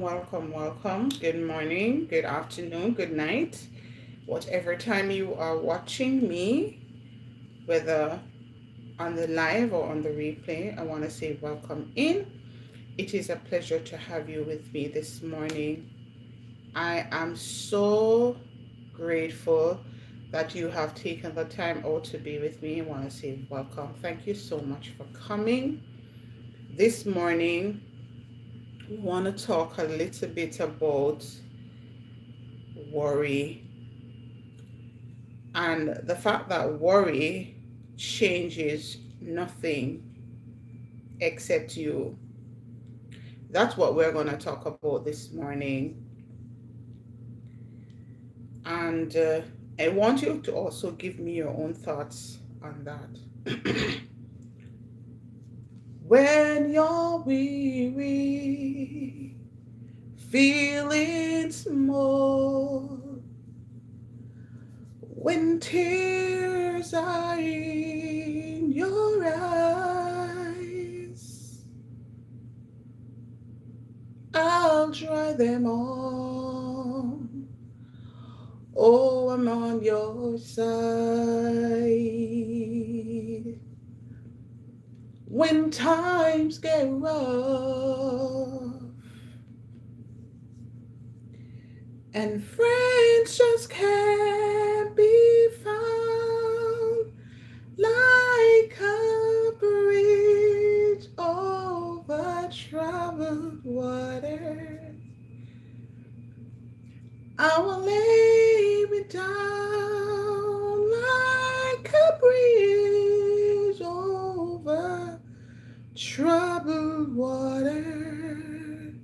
welcome. Good morning, good afternoon, good night. Whatever time you are watching me, whether on the live or on the replay, I want to say welcome in. It is a pleasure to have you with me this morning. I am so grateful that you have taken the time out to be with me. I want to say welcome. Thank you so much for coming. This morning, we want to talk a little bit about worry and the fact that worry changes nothing except you. That's what we're going to talk about this morning. And I want you to also give me your own thoughts on that. When you're weary, feeling small, when tears are in your eyes, I'll dry them all. Oh, I'm on your side. When times get rough and friends just can't be found, like a bridge over troubled water, I will lay me down like a bridge over troubled water.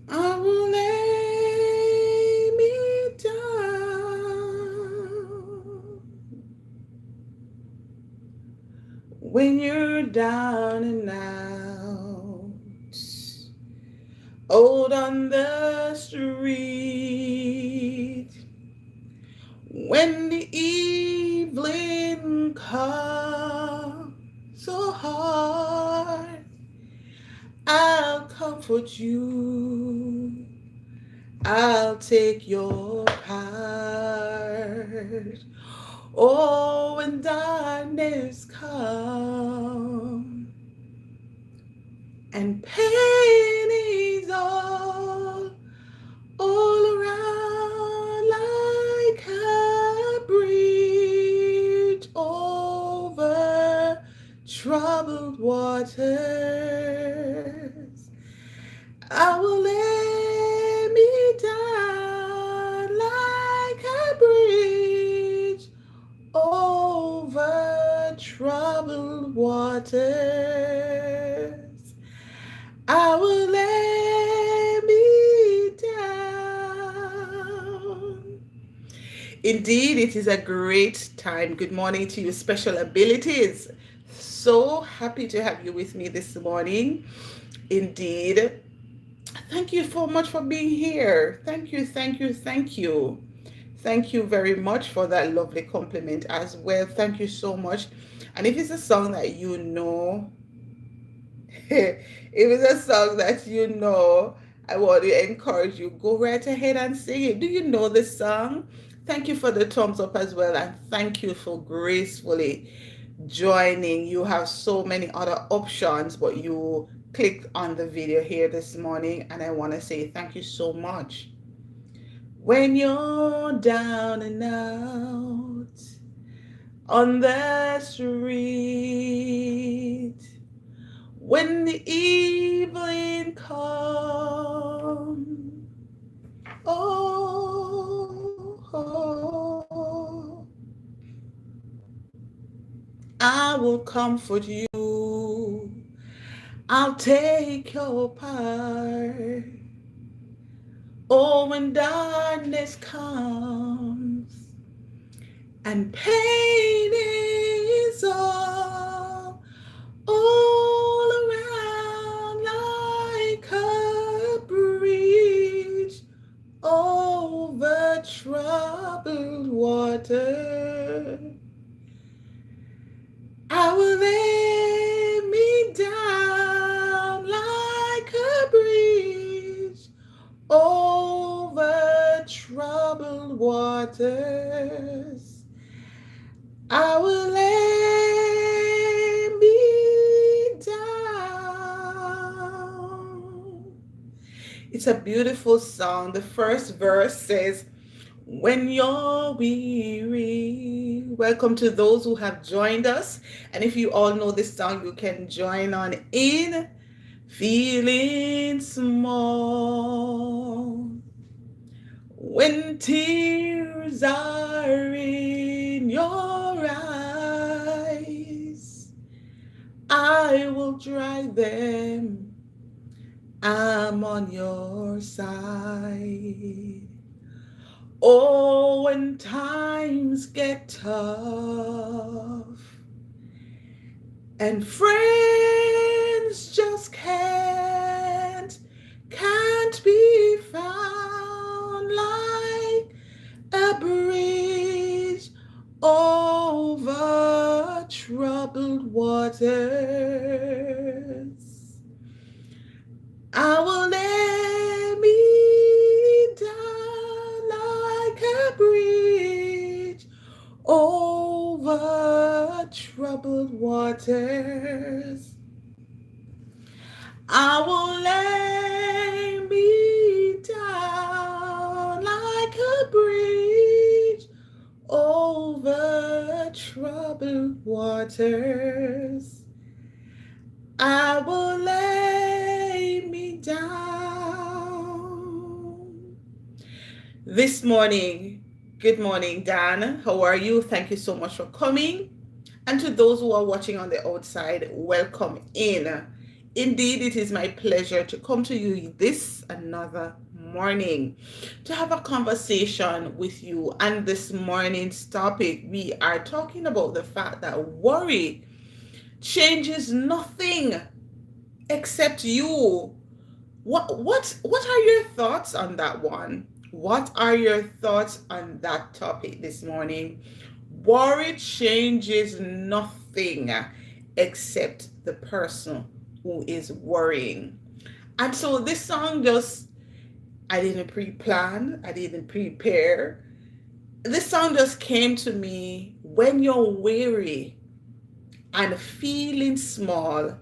I will lay me down. When you're down and out, out on the street, when the evening comes so hard, I'll comfort you. I'll take your part. Oh, when darkness comes and pain is all around, like a bridge over troubled waters, I will lay me down like a bridge over troubled waters. I will lay me down. Indeed, it is a great time. Good morning to you, special abilities. So happy to have you with me this morning. Indeed. Thank you so much for being here. Thank you. Thank you very much for that lovely compliment as well. Thank you so much. And if it's a song that you know, if it's a song that you know, I want to encourage you, go right ahead and sing it. Do you know this song? Thank you for the thumbs up as well, and thank you for gracefully joining. You have so many other options, but you clicked on the video here this morning, and I want to say thank you so much. When you're down and out on the street, when the evening comes, oh, I will comfort you. I'll take your part. Oh, when darkness comes and pain is all around, like a bridge over troubled water, I will lay me down like a waters. I will lay me down. It's a beautiful song. The first verse says, when you're weary. Welcome to those who have joined us. And if you all know this song, you can join on in. Feeling small. When tears are in your eyes, I will dry them. I'm on your side. Oh, when times get tough and friends just can't be found, like a bridge over troubled waters, I will lay me down like a bridge over troubled waters. I will lay me down like a bridge over troubled waters. I will lay me down. This morning, good morning, Dan. How are you? Thank you so much for coming. And to those who are watching on the outside, welcome in. Indeed, it is my pleasure to come to you this another morning to have a conversation with you. And this morning's topic, we are talking about the fact that worry changes nothing except you. What are your thoughts on that one? What are your thoughts on that topic this morning? Worry changes nothing except the person who is worrying. And so this song I didn't pre-plan, I didn't prepare. This song just came to me. When you're weary and feeling small,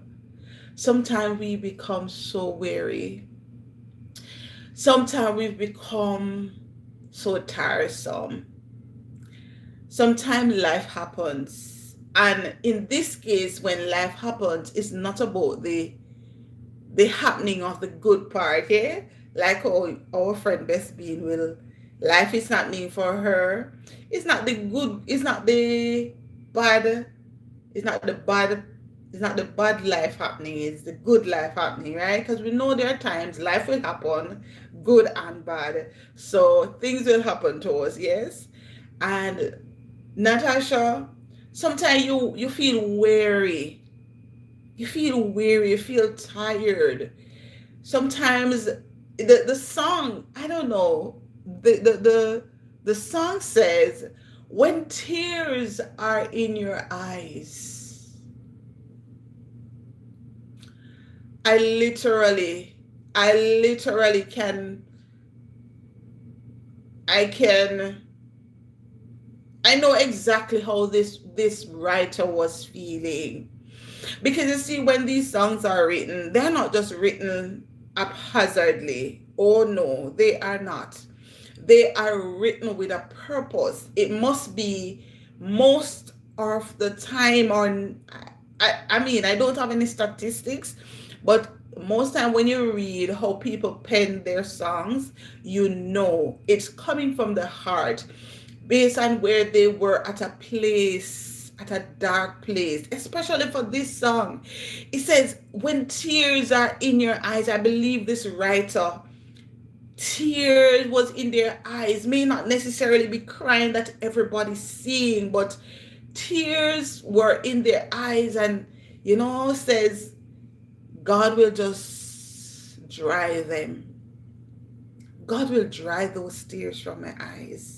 sometimes we become so weary. Sometimes we've become so tiresome. Sometimes life happens. And in this case, when life happens, it's not about the happening of the good part, yeah? Like our friend Best Bean life is happening for her. It's not the good, it's not the bad, it's not the bad, it's not the bad life happening, it's the good life happening, right? Because we know there are times life will happen, good and bad. So things will happen to us, yes? And Natasha, sometimes you feel weary. You feel weary, you feel tired. Sometimes the song, I don't know, the song says, when tears are in your eyes. I literally can, I know exactly how this writer was feeling. Because you see, when these songs are written, they're not just written haphazardly. Oh no, they are not. They are written with a purpose. It must be most of the time, or I mean, I don't have any statistics, but most time when you read how people pen their songs, you know it's coming from the heart based on where they were at a place, at a dark place, especially for this song. It says, when tears are in your eyes. I believe this writer, tears was in their eyes, may not necessarily be crying that everybody's seeing, but tears were in their eyes. And says God will just dry them. God will dry those tears from my eyes.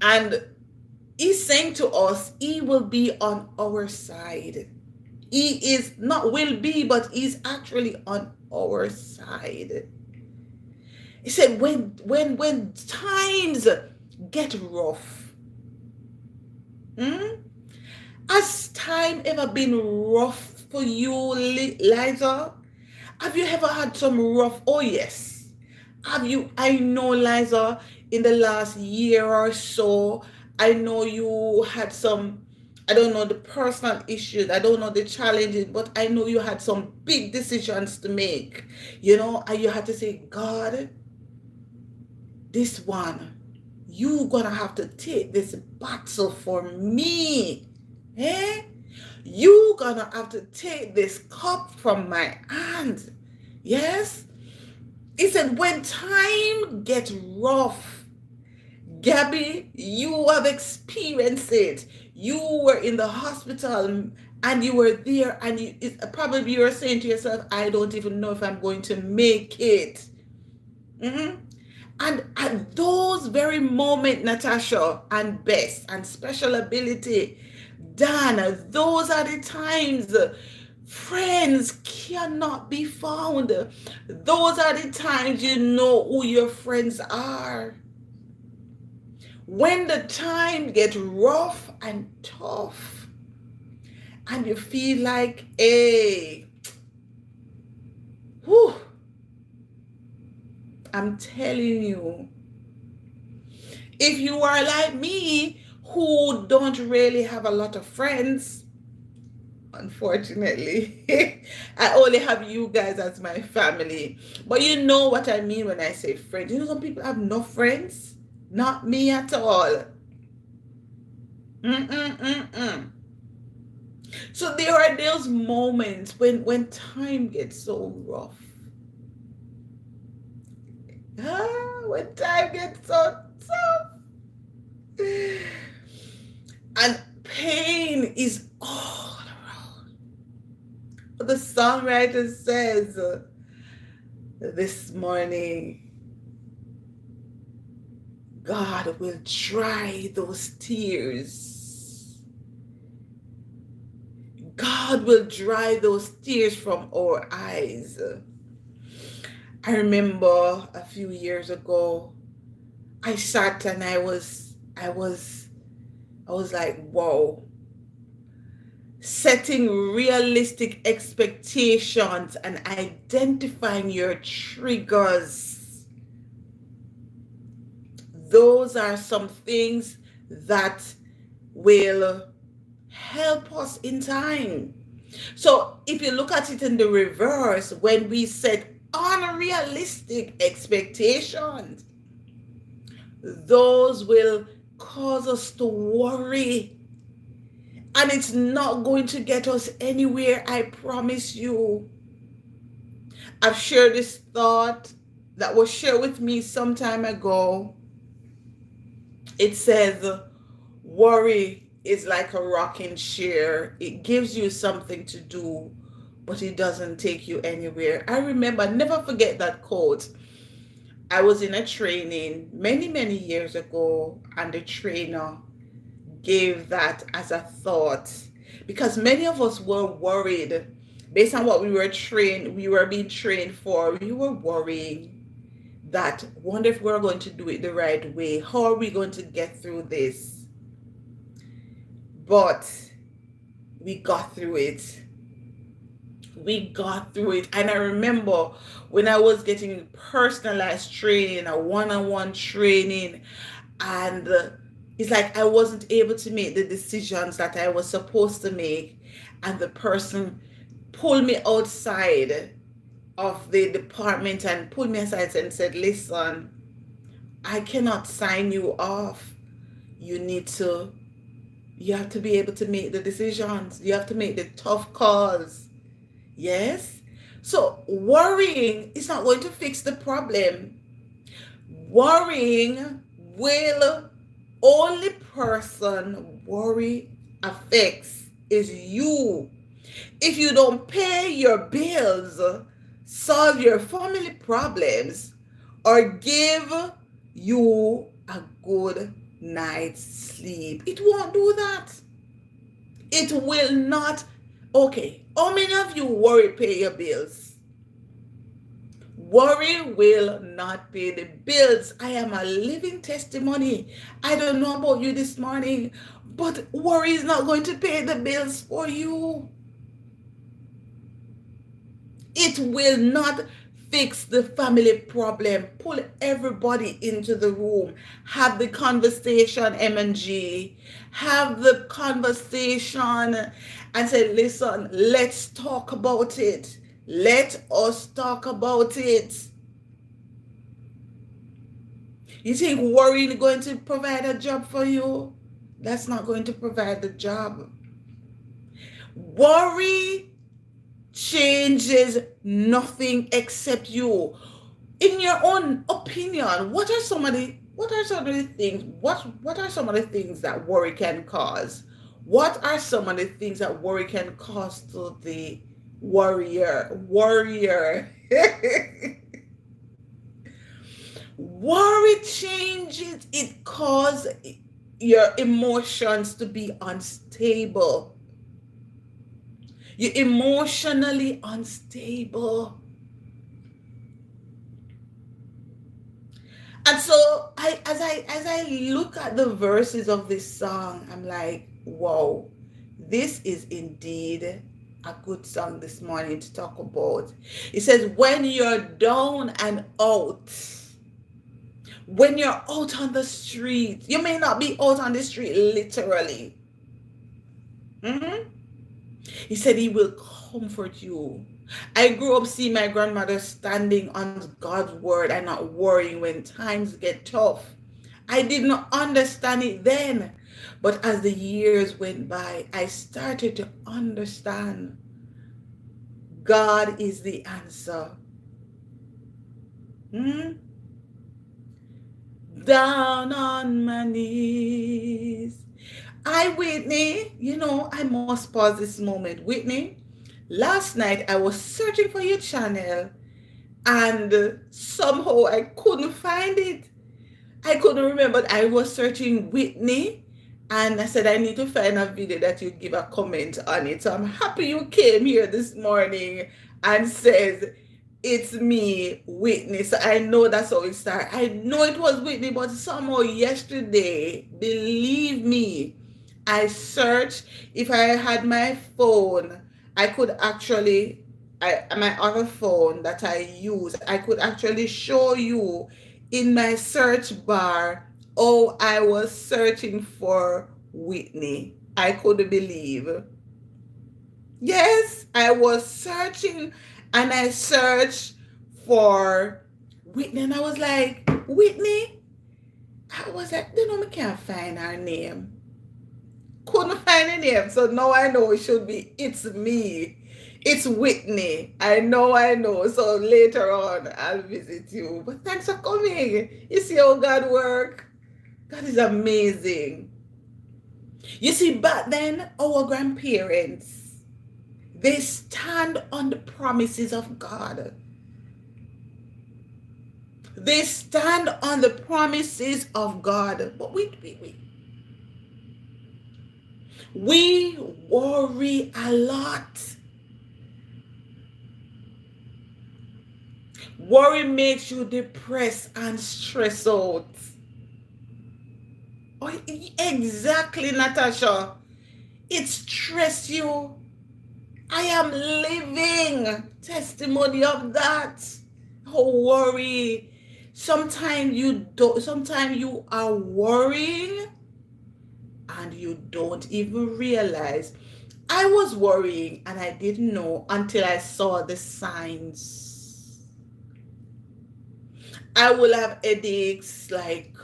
And he's saying to us, he will be on our side. He is not will be, but he's actually on our side. He said, when times get rough, hmm? Has time ever been rough for you, Liza? Have you ever had some rough? Oh, yes. Have you? I know, Liza, in the last year or so, I know you had some, I don't know the personal issues, I don't know the challenges, but I know you had some big decisions to make, and you had to say, God, this one, you gonna have to take this battle for me. Eh? You gonna have to take this cup from my hand. Yes? He said, when time gets rough, Gabby, you have experienced it. You were in the hospital and you were there, and probably you were saying to yourself, I don't even know if I'm going to make it. Mhm. And at those very moment, Natasha and Bess and Special Ability, Dan, those are the times friends cannot be found. Those are the times you know who your friends are. When the time gets rough and tough, and you feel like, hey, whew, I'm telling you, if you are like me, who don't really have a lot of friends, unfortunately, I only have you guys as my family. But you know what I mean when I say friends. Some people have no friends. Not me at all. Mm-mm-mm-mm. So there are those moments when time gets so rough. When time gets so tough. And pain is all around. The songwriter says this morning, God will dry those tears. God will dry those tears from our eyes. I remember a few years ago, I sat and I was like, whoa. Setting realistic expectations and identifying your triggers. Those are some things that will help us in time. So if you look at it in the reverse, when we set unrealistic expectations, those will cause us to worry. And it's not going to get us anywhere, I promise you. I've shared this thought that was shared with me some time ago. It says, worry is like a rocking chair. It gives you something to do, but it doesn't take you anywhere. I remember, never forget that quote. I was in a training many, many years ago, and the trainer gave that as a thought, because many of us were worried based on what we were being trained for. We were worrying that, wonder if we're going to do it the right way. How are we going to get through this? But we got through it. We got through it. And I remember when I was getting personalized training, a one-on-one training, and it's like I wasn't able to make the decisions that I was supposed to make. And the person pulled me outside of the department and pulled me aside and said, listen, I cannot sign you off. You have to be able to make the decisions. You have to make the tough calls. Yes? So worrying is not going to fix the problem. Worrying will, only person worry affects is you. If you don't pay your bills, solve your family problems, or give you a good night's sleep, it won't do that. It will not. Okay, how many of you worry pay your bills? Worry will not pay the bills. I am a living testimony. I don't know about you this morning, but worry is not going to pay the bills for you. It will not fix the family problem. Pull everybody into the room. Have the conversation, M&G. Have the conversation and say, listen, let's talk about it. Let us talk about it. You think worrying is going to provide a job for you? That's not going to provide the job. Worry changes nothing except you. In your own opinion, what are some of the things that worry can cause? What are some of the things that worry can cause to the warrior? Worry changes, it causes your emotions to be unstable. You're emotionally unstable. And so as I look at the verses of this song, I'm like, wow, this is indeed a good song this morning to talk about. It says, when you're down and out, when you're out on the street, you may not be out on the street literally. He said he will comfort you. I grew up seeing my grandmother standing on God's word and not worrying when times get tough. I did not understand it then, but as the years went by, I started to understand God is the answer. Down on my knees. Whitney, I must pause this moment. Whitney, last night I was searching for your channel and somehow I couldn't find it. I couldn't remember. I was searching Whitney and I said I need to find a video that you give a comment on it. So I'm happy you came here this morning and says, it's me, Whitney. So I know that's how it started. I know it was Whitney, but somehow yesterday, believe me, I searched. If I had my phone, I could actually, my other phone that I use, I could actually show you in my search bar, oh, I was searching for Whitney. I couldn't believe. Yes, I was searching and I searched for Whitney and I was like, Whitney? I was like, I can't find her name. Couldn't find a name. So now I know it should be, it's me. It's Whitney. I know. So later on, I'll visit you. But thanks for coming. You see how God works? God is amazing. You see, back then, our grandparents, they stand on the promises of God. They stand on the promises of God. But we worry a lot. Worry makes you depressed and stressed out. Oh, exactly, Natasha. It stresses you. I am living testimony of that. Oh, worry. Sometimes you are worrying and you don't even realize. I was worrying and I didn't know until I saw the signs. I will have headaches like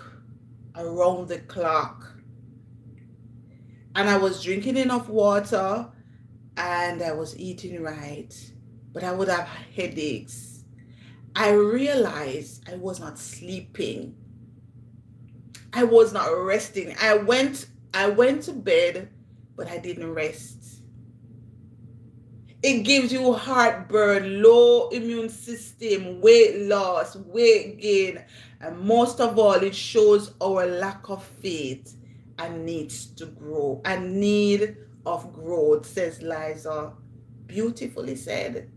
around the clock. And I was drinking enough water and I was eating right, but I would have headaches. I realized I was not sleeping. I was not resting. I went to bed, but I didn't rest. It gives you heartburn, low immune system, weight loss, weight gain, and most of all, it shows our lack of faith and needs to grow. A need of growth, says Liza. Beautifully said.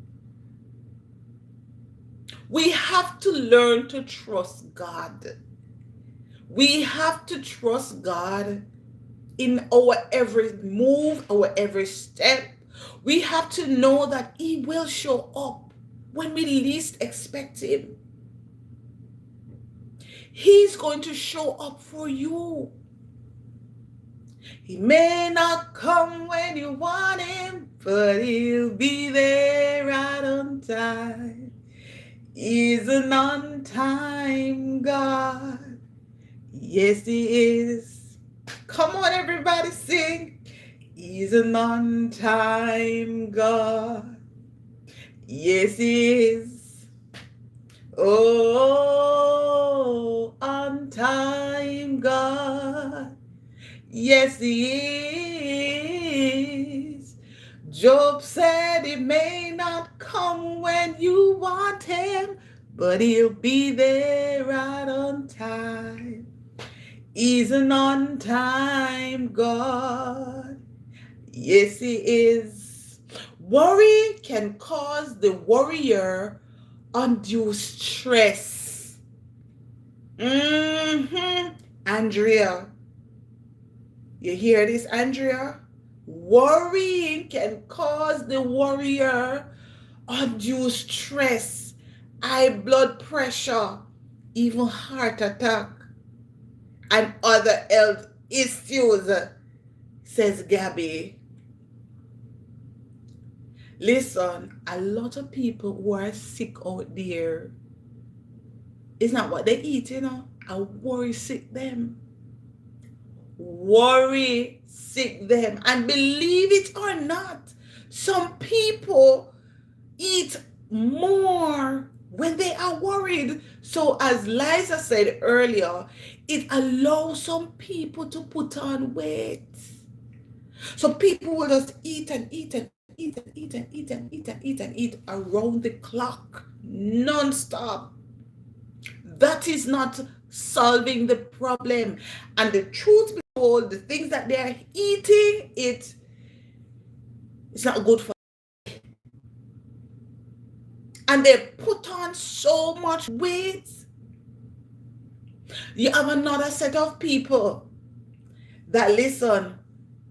We have to learn to trust God. We have to trust God in our every move, our every step. We have to know that He will show up when we least expect Him. He's going to show up for you. He may not come when you want Him, but He'll be there right on time. He's an on-time God. Yes, He is. Come on, everybody, sing. He's an on-time God. Yes, He is. Oh, on-time God. Yes, He is. Job said He may not come when you want Him, but He'll be there right on time. He's an on-time God. Yes, He is. Worry can cause the worrier undue stress. Andrea, you hear this, Andrea? Worrying can cause the worrier undue stress, high blood pressure, even heart attack, and other health issues, says Gabby. Listen, a lot of people who are sick out there, it's not what they eat, I worry sick them. Worry sick them. And believe it or not, some people eat more when they are worried. So as Liza said earlier, it allows some people to put on weight. So people will just eat and eat and eat and eat and eat and eat and eat and eat around the clock, non-stop. That is not solving the problem. And the truth be told, the things that they are eating, it's not good for them. And they put on so much weight. You have another set of people that, listen,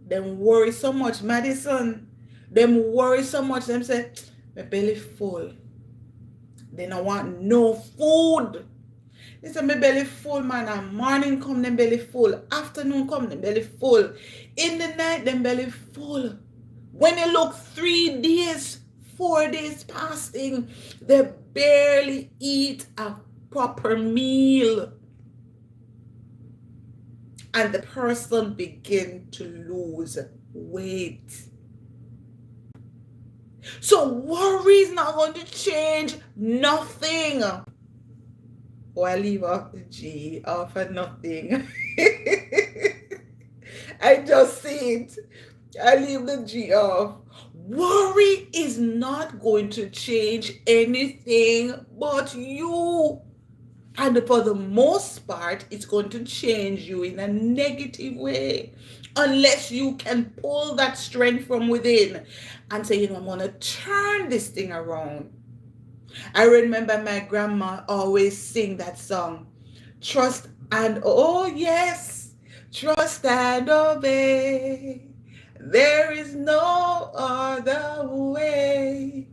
them worry so much medicine. Them worry so much, them say, my belly full. They don't want no food. They say, my belly full, man. And morning come, them belly full. Afternoon come, them belly full. In the night, them belly full. When you look 3 days, 4 days fasting, they barely eat a proper meal. And the person begin to lose weight. So worry is not going to change nothing. Oh, I leave off the G off of nothing. I just see it. I leave the G off. Worry is not going to change anything but you. And for the most part, it's going to change you in a negative way. Unless you can pull that strength from within and say, I'm going to turn this thing around. I remember my grandma always sing that song, trust and, oh yes, trust and obey. There is no other way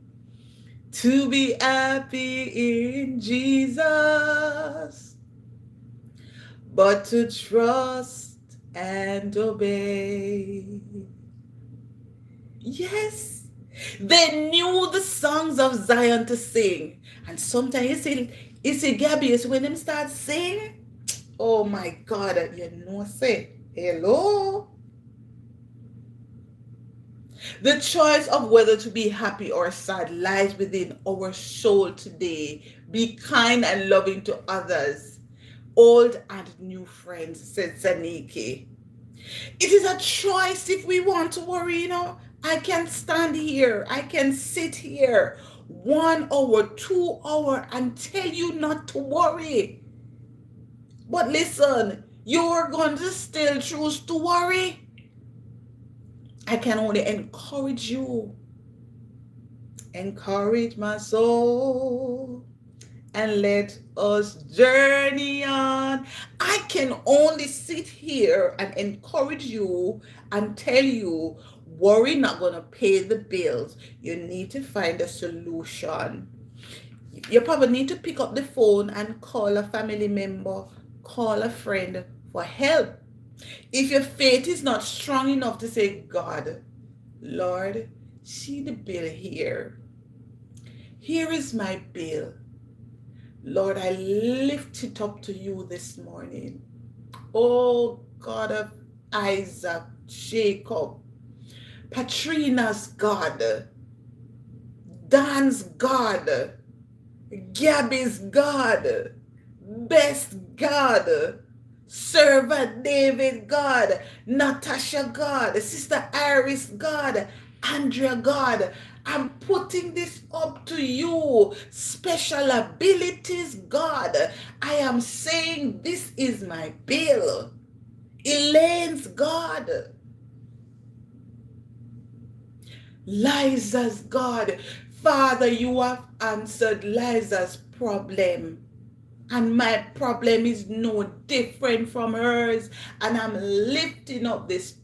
to be happy in Jesus, but to trust and obey. Yes, they knew the songs of Zion to sing. And sometimes you see Gabby, is when them start singing, oh my God, say, hello. The choice of whether to be happy or sad lies within our soul today. Be kind and loving to others, old and new friends, said Zaniki. It is a choice if we want to worry, I can stand here, I can sit here 1 hour, 2 hours and tell you not to worry. But listen, you're going to still choose to worry. I can only encourage you. Encourage my soul. and let us journey on. I can only sit here and encourage you and tell you, worry not going to pay the bills. You need to find a solution. You probably need to pick up the phone and call a family member, call a friend for help. If your faith is not strong enough to say, God, Lord, see the bill here. Here is my bill. Lord, I lift it up to you this morning. Oh God of Isaac, Jacob, Patrina's God, Dan's God, Gabby's God, Best God, Servant David God, Natasha God, Sister Iris God, Andrea God. I'm putting this up to you. Special abilities God. I am saying this is my bill. Elaine's God. Liza's God. Father, you have answered Liza's problem. And my problem is no different from hers. And I'm lifting up this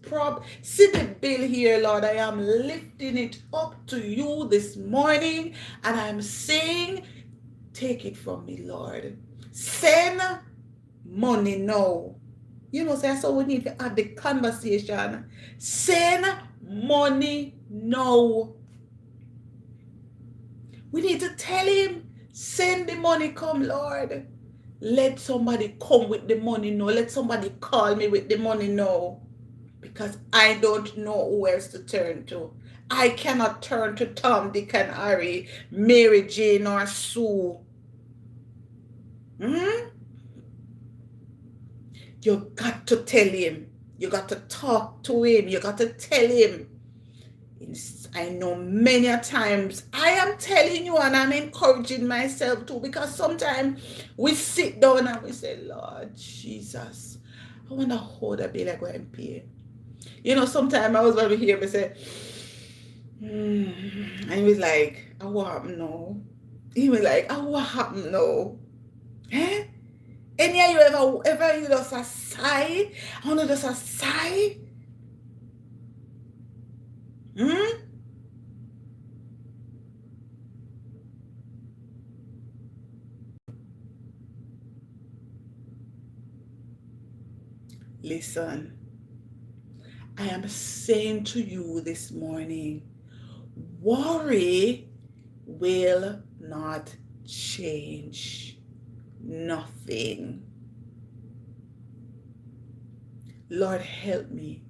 See the bill here, Lord. I am lifting it up to you this morning. And I'm saying, take it from me, Lord. Send money now. You know, so we need to have the conversation. Send money now. We need to tell him, send the money, come, Lord. Let somebody come with the money now. Let somebody call me with the money now. Because I don't know who else to turn to. I cannot turn to Tom, Dick, and Harry, Mary Jane, or Sue. You got to tell him. You got to talk to him. You got to tell him. I know many a times I am telling you, and I'm encouraging myself too, because sometimes we sit down and we say, Lord Jesus, I wonder how the bill I go and pay. You know, sometimes I was going to hear me say, and he was like, oh, what happened now? He was like, oh, what happened now? Eh? Any of you ever you just a sigh? I want to just a sigh? Listen, I am saying to you this morning, worry will not change nothing. Lord, help me.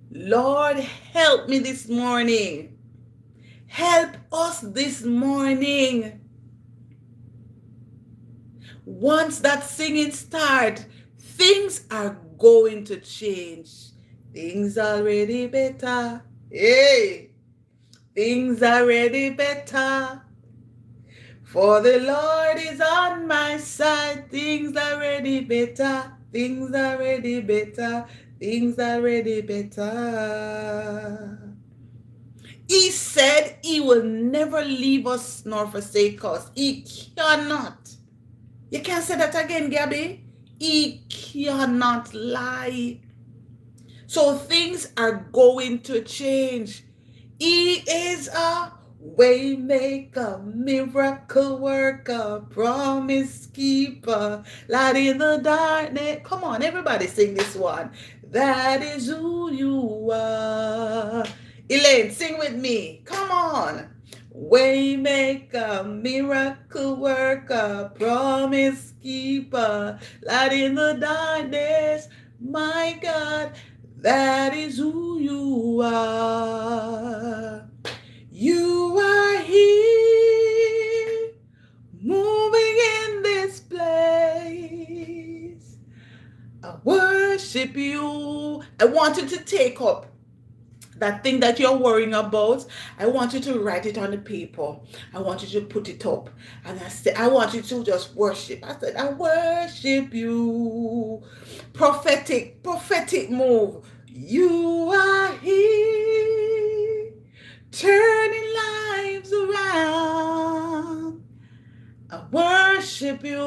Lord, help me this morning. Help us this morning. Once that singing starts, things are going to change. Things already better. Hey, things already better. For the Lord is on my side. Things already better. Things already better. Things already better. He said he will never leave us nor forsake us. He cannot. You can't say that again, Gabby. He cannot lie. So things are going to change. He is a way maker, miracle worker, promise keeper, light in the darkness. Come on, everybody sing this one. That is who you are. Elaine, sing with me. Come on. Waymaker, miracle worker, promise keeper, light in the darkness. My God, that is who you are. You are here, moving in this place. I worship you. I want you to take up that thing that you're worrying about. I want you to write it on the paper. I want you to put it up. And I want you to just worship. I said, I worship you. Prophetic move. You are here, turning lives around. I worship you.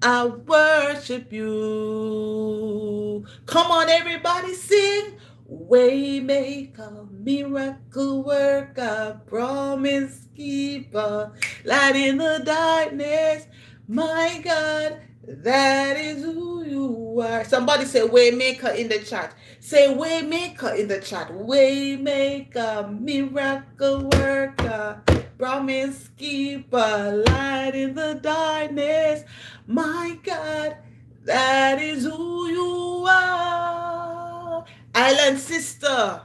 I worship you. Come on, everybody, sing. Waymaker, miracle worker, promise keeper, light in the darkness. My God, that is who you are. Somebody say Waymaker in the chat. Say Waymaker in the chat. Waymaker, miracle worker, promise keeper, light in the darkness. My God, that is who you are. Island sister,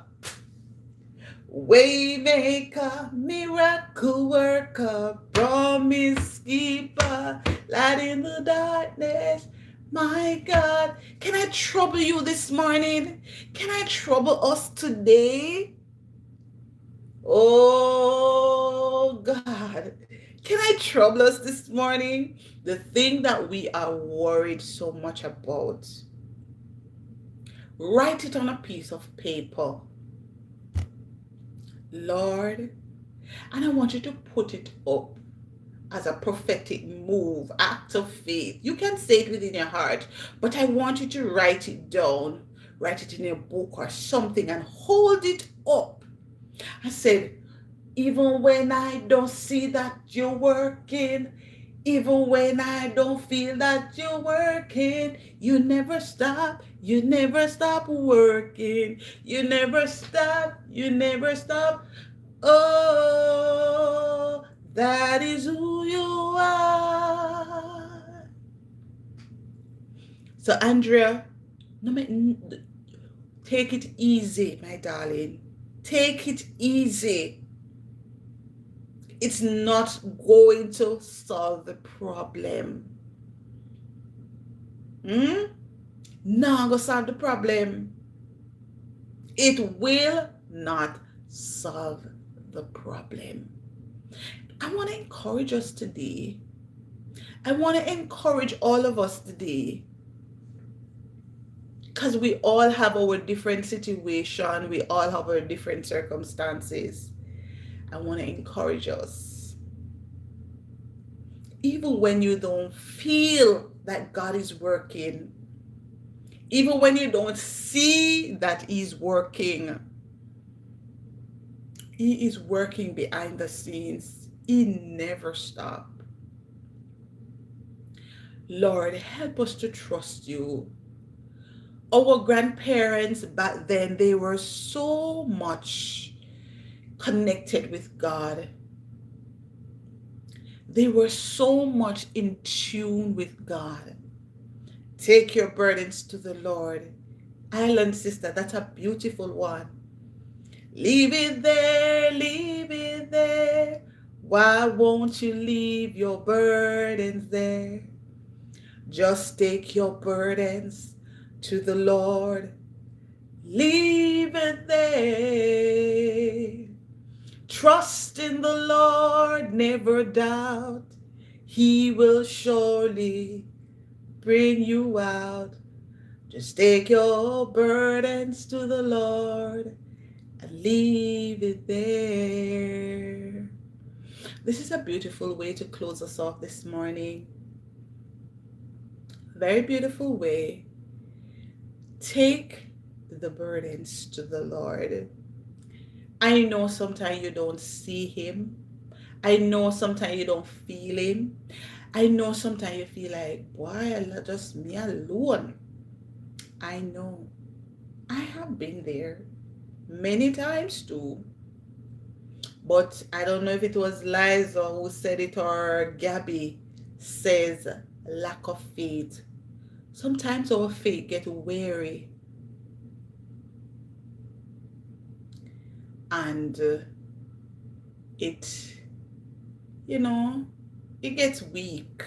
waymaker, miracle worker, promise keeper, light in the darkness. My God, can I trouble you this morning? Can I trouble us today? Oh God, can I trouble us this morning? The thing that we are worried so much about, write it on a piece of paper. Lord, and I want you to put it up as a prophetic move, act of faith. You can say it within your heart, but I want you to write it down, write it in a book or something and hold it up. I said, even when I don't see that you're working, even when I don't feel that you're working, you never stop working. You never stop. Oh, that is who you are. So, Andrea, take it easy, my darling. Take it easy. It's not going to solve the problem. Not gonna solve the problem. It will not solve the problem. I want to encourage us today. I want to encourage all of us today, because we all have our different situation. We all have our different circumstances. I want to encourage us. Even when you don't feel that God is working, even when you don't see that He's working, He is working behind the scenes. He never stops. Lord, help us to trust you. Our grandparents back then, they were so much connected with God. They were so much in tune with God. Take your burdens to the Lord. Island sister, that's a beautiful one. Leave it there, leave it there. Why won't you leave your burdens there? Just take your burdens to the Lord. Leave it there. Trust in the Lord, never doubt. He will surely bring you out. Just take your burdens to the Lord and leave it there. This is a beautiful way to close us off this morning. Very beautiful way. Take the burdens to the Lord. I know sometimes you don't see Him. I know sometimes you don't feel Him. I know sometimes you feel like, why just me alone? I know. I have been there many times too. But I don't know if it was Liza who said it or Gabby says lack of faith. Sometimes our faith gets weary. And it gets weak.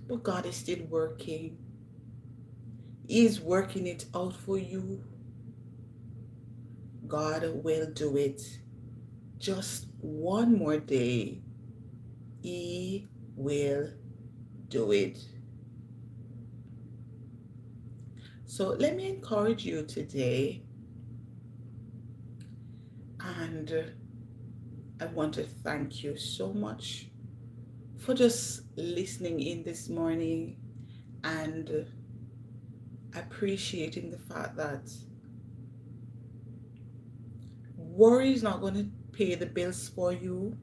But God is still working. He's working it out for you. God will do it. Just one more day. He will do it. So let me encourage you today. And I want to thank you so much for just listening in this morning and appreciating the fact that worry is not going to pay the bills for you.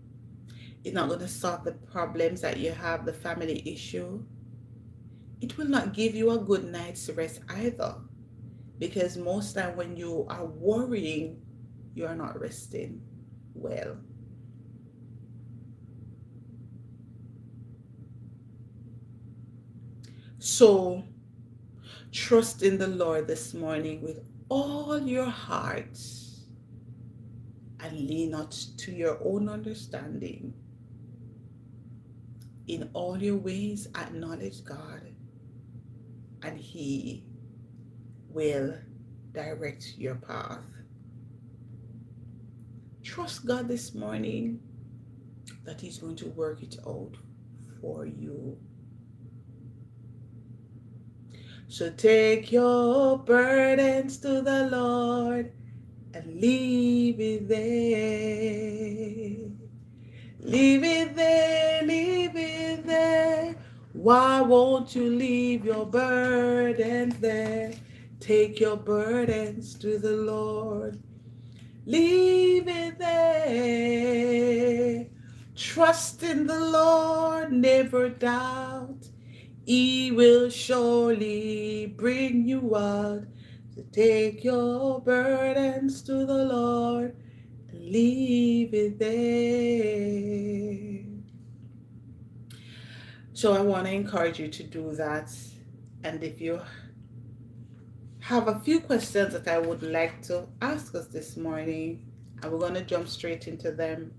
It's not going to solve the problems that you have, the family issue. It will not give you a good night's rest either. Because most time when you are worrying, you are not resting well. So trust in the Lord this morning with all your heart and lean not to your own understanding. In all your ways, acknowledge God, and He will direct your path. Trust God this morning that He's going to work it out for you. So take your burdens to the Lord and leave it there. Leave it there, leave it there. Why won't you leave your burdens there? Take your burdens to the Lord. Leave it there. Trust in the Lord, never doubt. He will surely bring you out. So take your burdens to the Lord and leave it there. So I want to encourage you to do that. And if you have a few questions that I would like to ask us this morning, and we're going to jump straight into them.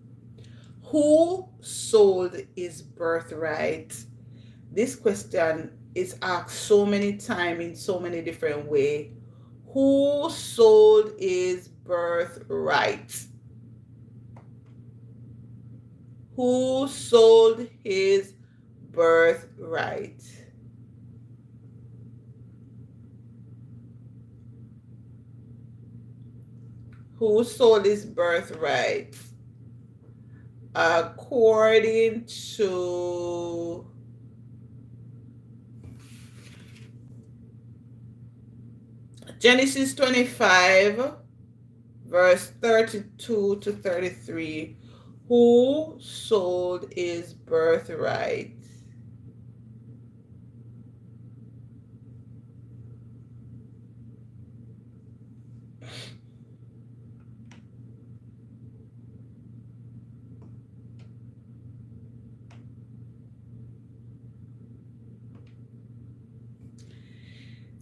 Who sold his birthright? This question is asked so many times in so many different ways. Who sold his birthright? Who sold his birthright? Who sold his birthright? According to Genesis 25, verse 32 to 33. Who sold his birthright?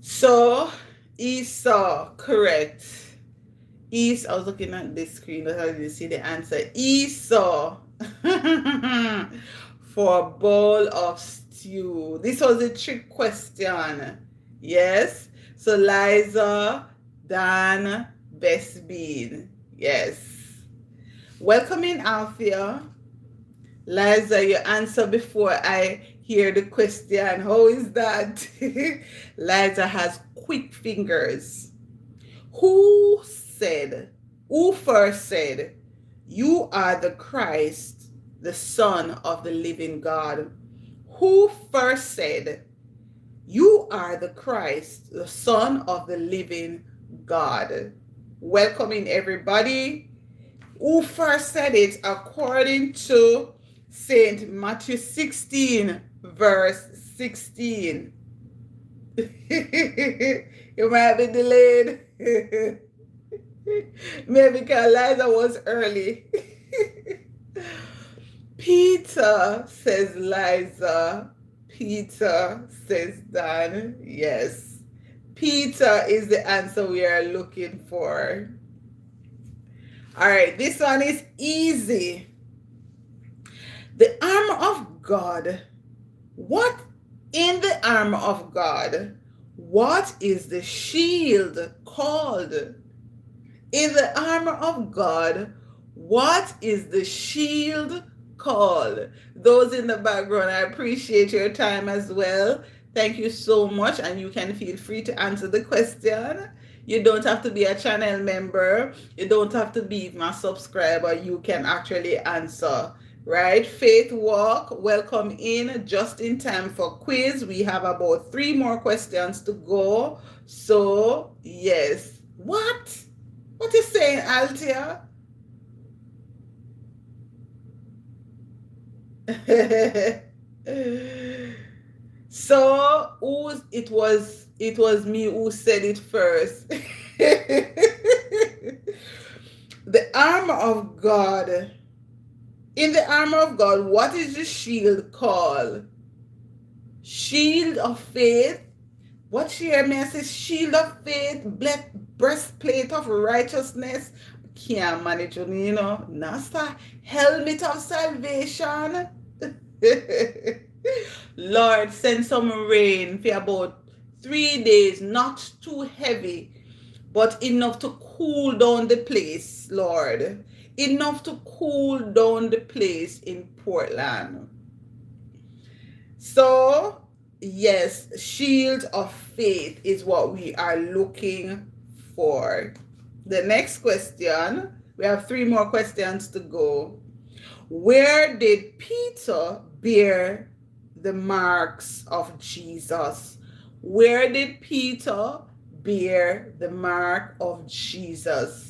So Esau, correct. Esau, I was looking at this screen, but I didn't see the answer. Esau for a bowl of stew. This was a trick question. Yes. So Liza, Dan, Best Bean. Yes. Welcome in, Althea. Liza, your answer before I hear the question. How is that? Liza has quick fingers. Who first said, you are the Christ, the Son of the living God? Who first said, you are the Christ, the Son of the living God? Welcome in, everybody. Who first said it? According to St. Matthew 16, verse 16. You might be delayed. Maybe because Liza was early. Peter, says Liza. Peter, says Dan. Yes. Peter is the answer we are looking for. All right, this one is easy. The armor of God. What in the armor of God? What is the shield called? In the armor of God, what is the shield called? Those in the background, I appreciate your time as well. Thank you so much, and you can feel free to answer the question. You don't have to be a channel member. You don't have to be my subscriber. You can actually answer. Right? Faith Walk, welcome in just in time for quiz. We have about 3 more questions to go. So, yes. What? What is saying, Altia? So it was me who said it first. The armor of God. In the armor of God, what is the shield called? Shield of faith. What here may I say? Shield of faith, breastplate of righteousness. Can't manage, you know. Nasta, helmet of salvation. Lord, send some rain for about 3 days, not too heavy, but enough to cool down the place, Lord. Enough to cool down the place in Portland. So, yes, shield of faith is what we are looking for. The next question, we have 3 more questions to go. Where did Peter bear the marks of Jesus? Where did Peter bear the mark of Jesus?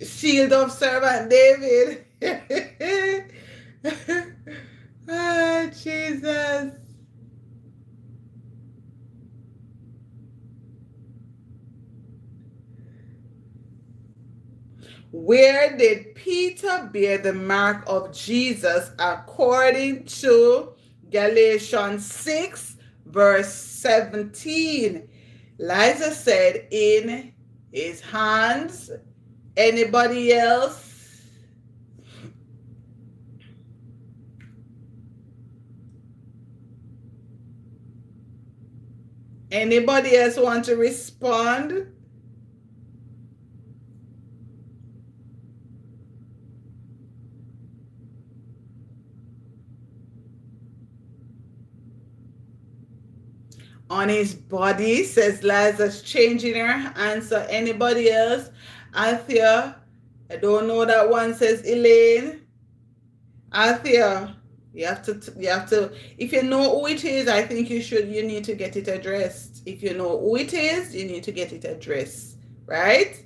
Shield of servant David. Ah, Jesus. Where did Peter bear the mark of Jesus according to Galatians 6, verse 17? Liza said, in his hands. Anybody else? Anybody else want to respond? On his body, says Liza's changing her answer. Anybody else? Althea, I don't know that one, says Elaine. Althea, you have to, if you know who it is, I think you need to get it addressed. If you know who it is, you need to get it addressed, right?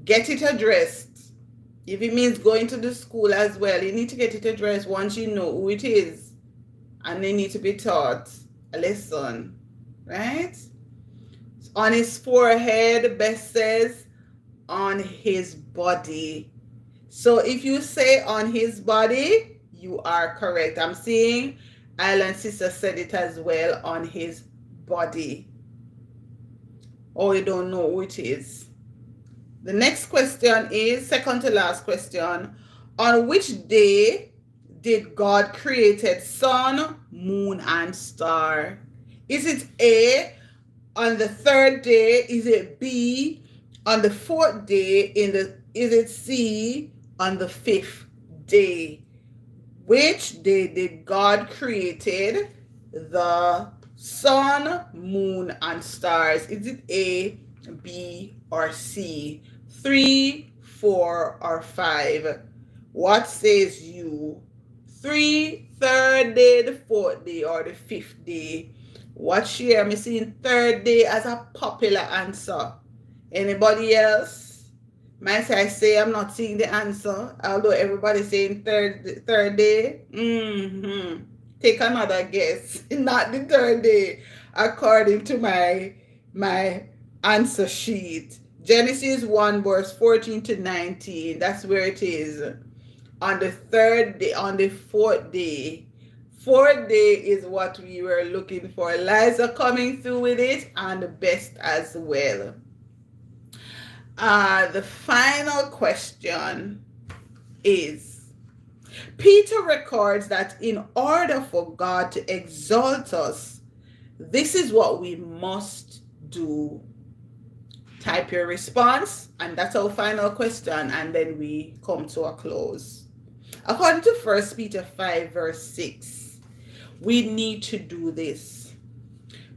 Get it addressed. If it means going to the school as well, you need to get it addressed once you know who it is. And they need to be taught a lesson, right? On his forehead, Beth says, on his body. So if you say on his body, you are correct. I'm seeing Island Sister said it as well, on his body. Oh, you don't know who it is. The next question is, second to last question. On which day did God created sun, moon, and star? Is it A, on the 3rd day? Is it B, on the 4th day? Is it C, on the 5th day? Which day did God created the sun, moon, and stars? Is it A, B, or C? 3, 4, or 5? What says you? 3, 3rd day, the 4th day, or the 5th day? What share? I'm seeing 3rd day as a popular answer. Anybody else? Might I say I'm not seeing the answer, although everybody's saying third day. Take another guess. Not the 3rd day, according to my answer sheet. Genesis 1, verse 14 to 19. That's where it is. On the 3rd day, on the 4th day. 4th day is what we were looking for. Liza coming through with it, and the best as well. The final question is, Peter records that in order for God to exalt us, this is what we must do. Type your response, and that's our final question, and then we come to a close. According to 1 Peter 5, verse 6, we need to do this.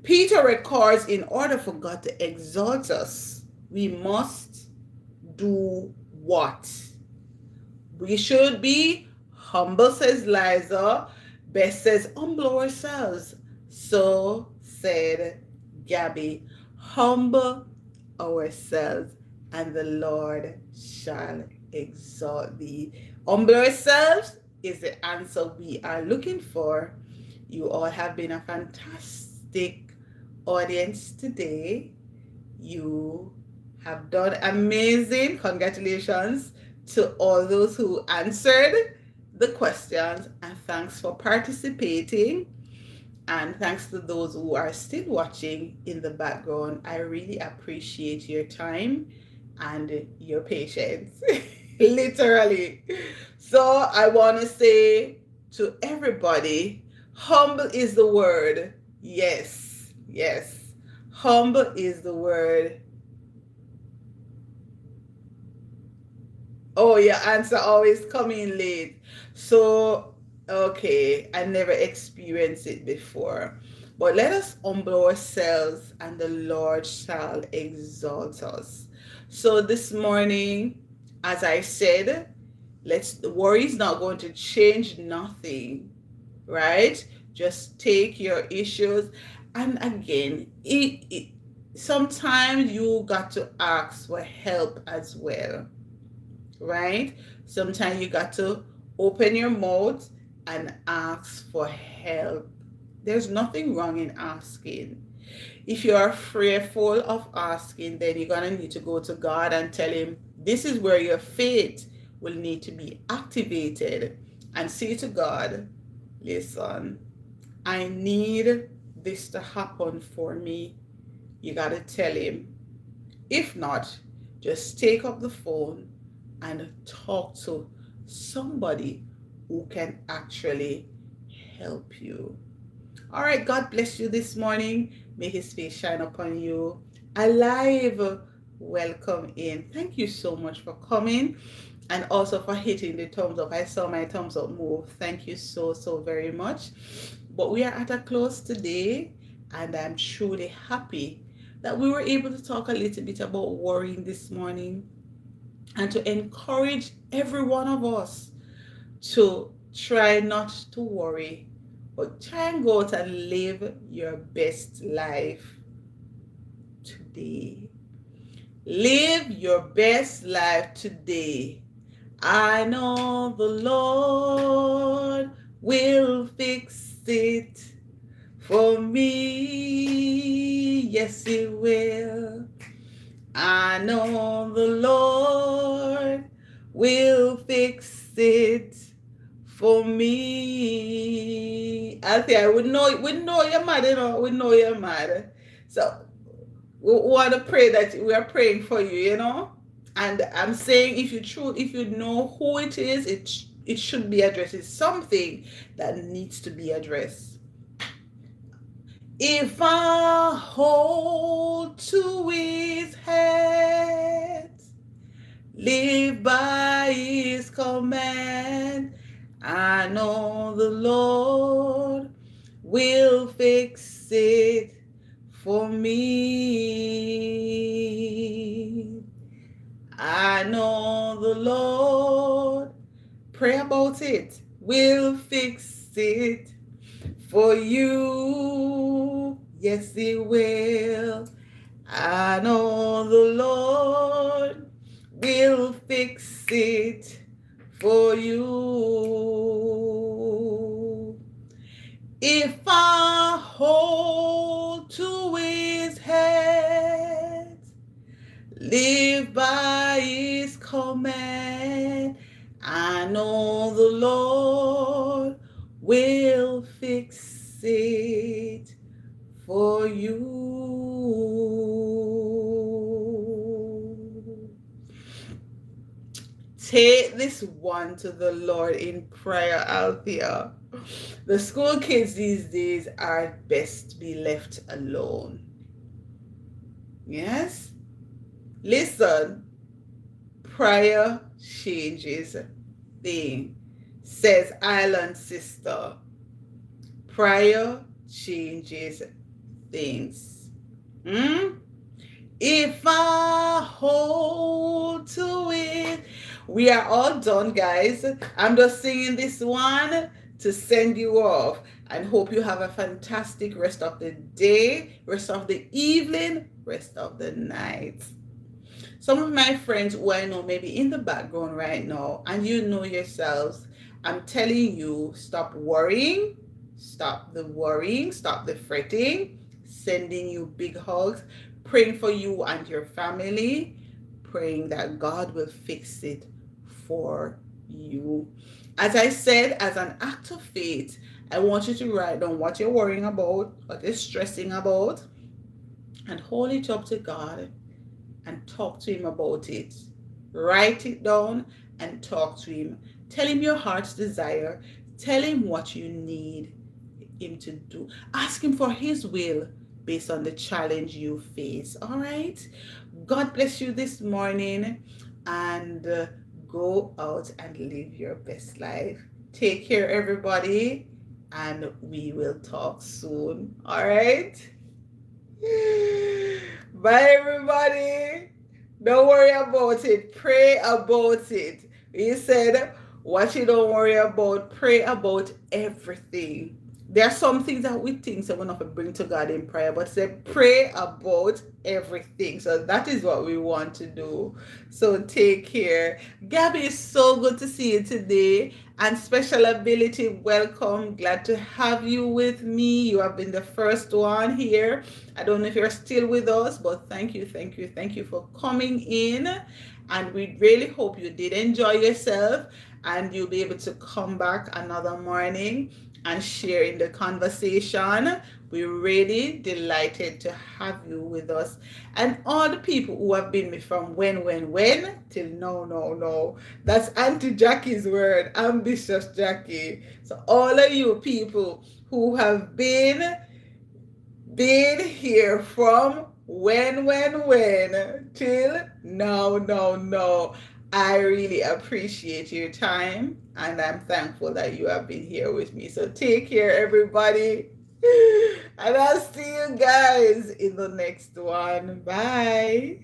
Peter records, in order for God to exalt us, we must do what? We should be humble, says Liza. Bess says, humble ourselves. So said Gabby. Humble ourselves, and the Lord shall exalt thee. Humble ourselves is the answer we are looking for. You all have been a fantastic audience today. You have done amazing. Congratulations to all those who answered the questions, and thanks for participating. And thanks to those who are still watching in the background. I really appreciate your time and your patience. Literally. So I want to say to everybody, humble is the word. Yes, yes. Humble is the word. Oh, your answer always coming late. So, okay, I never experienced it before. But let us humble ourselves, and the Lord shall exalt us. So this morning, as I said, the worry is not going to change nothing, right? Just take your issues. And again, sometimes you got to ask for help as well, right? Sometimes you got to open your mouth and ask for help. There's nothing wrong in asking. If you are fearful of asking, then you're going to need to go to God and tell Him, this is where your faith will need to be activated. And say to God, listen, I need this to happen for me. You got to tell Him. If not, just take up the phone and talk to somebody who can actually help you. All right, God bless you this morning. May His face shine upon you. Alive, welcome in. Thank you so much for coming, and also for hitting the thumbs up. I saw my thumbs up move. Thank you so, so very much. But we are at a close today, and I'm truly happy that we were able to talk a little bit about worrying this morning, and to encourage every one of us to try not to worry, but try and go out and live your best life today. Live your best life today. I know the Lord will fix it for me. Yes, He will. I know the Lord will fix it for me. I think we know you're mad, we know you're mad. So we want to pray that we are praying for you. And I'm saying, if you know who it is, it should be addressed. It's something that needs to be addressed. If I hold to His hands, live by His command, I know the Lord will fix it for me. I know the Lord, pray about it, will fix it for you. Yes, He will. I know the Lord will fix it for you. If I hold to His hands, live by His command, I know the Lord will fix it for you. Take this one to the Lord in prayer, Althea. The school kids these days are best to be left alone. Yes? Listen, prayer changes things, says Island Sister. Prayer changes things. Hmm? If I hold to it. We are all done, guys. I'm just singing this one to send you off and hope you have a fantastic rest of the day, rest of the evening, rest of the night. Some of my friends who I know maybe in the background right now, and you know yourselves, I'm telling you, stop worrying, stop the worrying, stop the fretting, sending you big hugs, praying for you and your family, praying that God will fix it for you. As I said, as an act of faith, I want you to write down what you're worrying about, what you're stressing about, and hold it up to God and talk to him about it. Write it down and talk to him. Tell him your heart's desire. Tell him what you need him to do. Ask him for his will based on the challenge you face. All right? God bless you this morning and go out and live your best life. Take care, everybody, and we will talk soon. All right? Bye, everybody. Don't worry about it. Pray about it. He said, what you don't worry about, pray about everything. There are some things that we think so we're not going to bring to God in prayer, but say pray about everything. So that is what we want to do. So take care. Gabby, it's so good to see you today. And Special Ability, welcome. Glad to have you with me. You have been the first one here. I don't know if you're still with us, but thank you, thank you, thank you for coming in. And we really hope you did enjoy yourself and you'll be able to come back another morning and share in the conversation. We're really delighted to have you with us. And all the people who have been with from when till no. That's Auntie Jackie's word, ambitious Jackie. So all of you people who have been here from when till no. I really appreciate your time and I'm thankful that you have been here with me. So take care, everybody. And I'll see you guys in the next one. Bye.